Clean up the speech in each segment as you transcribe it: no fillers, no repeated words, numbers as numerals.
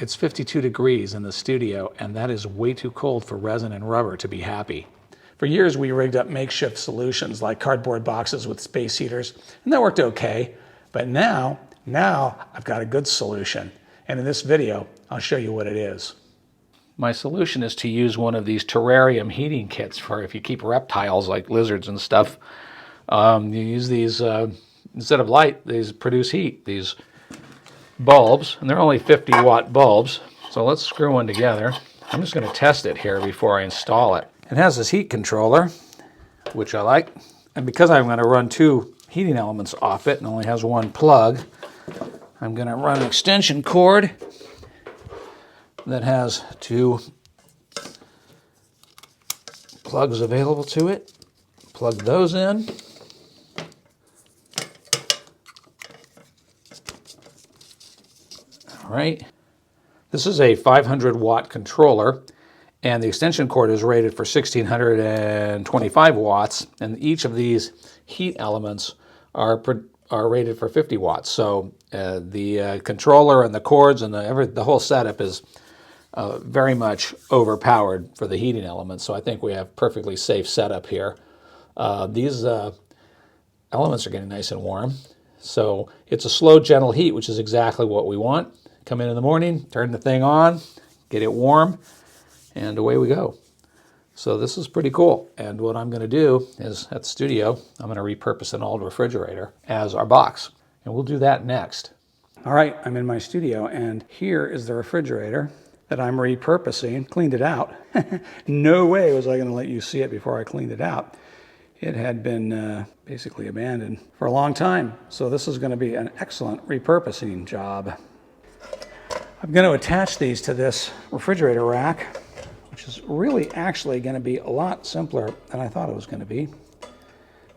It's 52 degrees in the studio, and that is way too cold for resin and rubber to be happy. For years, we rigged up makeshift solutions like cardboard boxes with space heaters, and that worked okay. But now I've got a good solution. And in this video, I'll show you what it is. My solution is to use one of these terrarium heating kits for if you keep reptiles like lizards and stuff. You use these, instead of light, these produce heat, these bulbs, and they're only 50-watt bulbs. So let's screw one together. I'm just going to test it here before I install it. It has this heat controller, which I like. And because I'm going to run 2 heating elements off it and only has 1 plug, I'm going to run an extension cord that has 2 plugs available to it. Plug those in. All right. This is a 500-watt controller, and the extension cord is rated for 1625 watts, and each of these heat elements are rated for 50 watts. So the controller and the cords and the whole setup is very much overpowered for the heating elements. So I think we have perfectly safe setup here. These elements are getting nice and warm. So it's a slow, gentle heat, which is exactly what we want. Come in the morning, turn the thing on, get it warm, and away we go. So this is pretty cool. And what I'm going to do is, at the studio, I'm going to repurpose an old refrigerator as our box. And we'll do that next. All right, I'm in my studio, and here is the refrigerator that I'm repurposing. Cleaned it out. No way was I going to let you see it before I cleaned it out. It had been basically abandoned for a long time. So this is going to be an excellent repurposing job. I'm going to attach these to this refrigerator rack, which is really actually going to be a lot simpler than I thought it was going to be,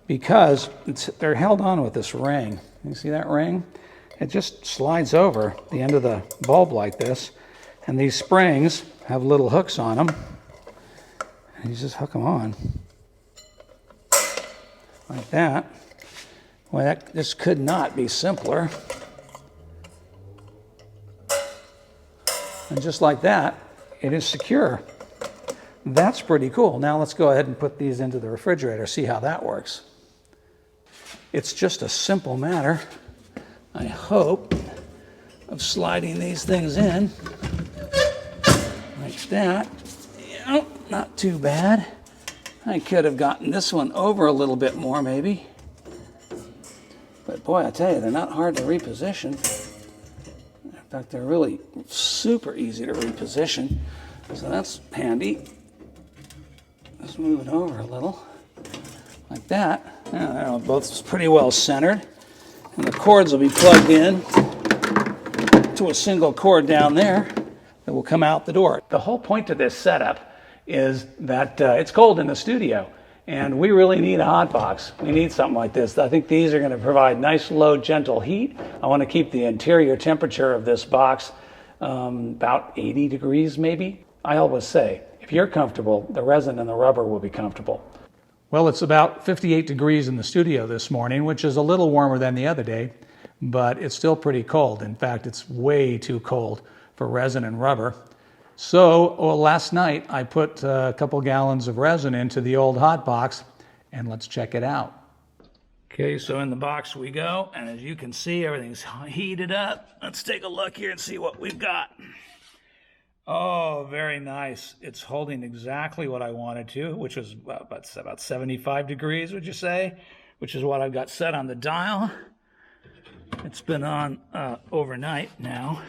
because they're held on with this ring. You see that ring? It just slides over the end of the bulb like this, and these springs have little hooks on them, and you just hook them on like that. Well, this could not be simpler. And just like that, it is secure. That's pretty cool. Now let's go ahead and put these into the refrigerator, see how that works. It's just a simple matter, I hope, of sliding these things in like that. Yeah, not too bad. I could have gotten this one over a little bit more maybe. But boy, I tell you, they're not hard to reposition. In fact, they're really super easy to reposition. So that's handy. Let's move it over a little, like that. Yeah, they're both pretty well centered. And the cords will be plugged in to a single cord down there that will come out the door. The whole point of this setup is that it's cold in the studio, and we really need a hotbox. We need something like this. I think these are going to provide nice, low, gentle heat. I want to keep the interior temperature of this box about 80 degrees maybe. I always say, if you're comfortable, the resin and the rubber will be comfortable. Well, it's about 58 degrees in the studio this morning, which is a little warmer than the other day, but it's still pretty cold. In fact, it's way too cold for resin and rubber. So last night I put a couple gallons of resin into the old hot box, and let's check it out. Okay, so in the box we go, and as you can see, everything's heated up. Let's take a look here and see what we've got. Oh, very nice. It's holding exactly what I wanted to, which was about 75 degrees, would you say? Which is what I've got set on the dial. It's been on overnight now.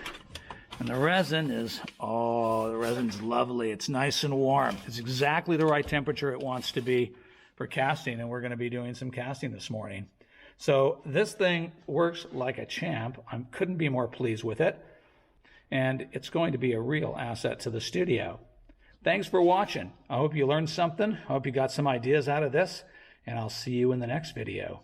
And the resin is, the resin's lovely. It's nice and warm. It's exactly the right temperature it wants to be for casting, and we're going to be doing some casting this morning. So this thing works like a champ. I couldn't be more pleased with it. And it's going to be a real asset to the studio. Thanks for watching. I hope you learned something. I hope you got some ideas out of this, and I'll see you in the next video.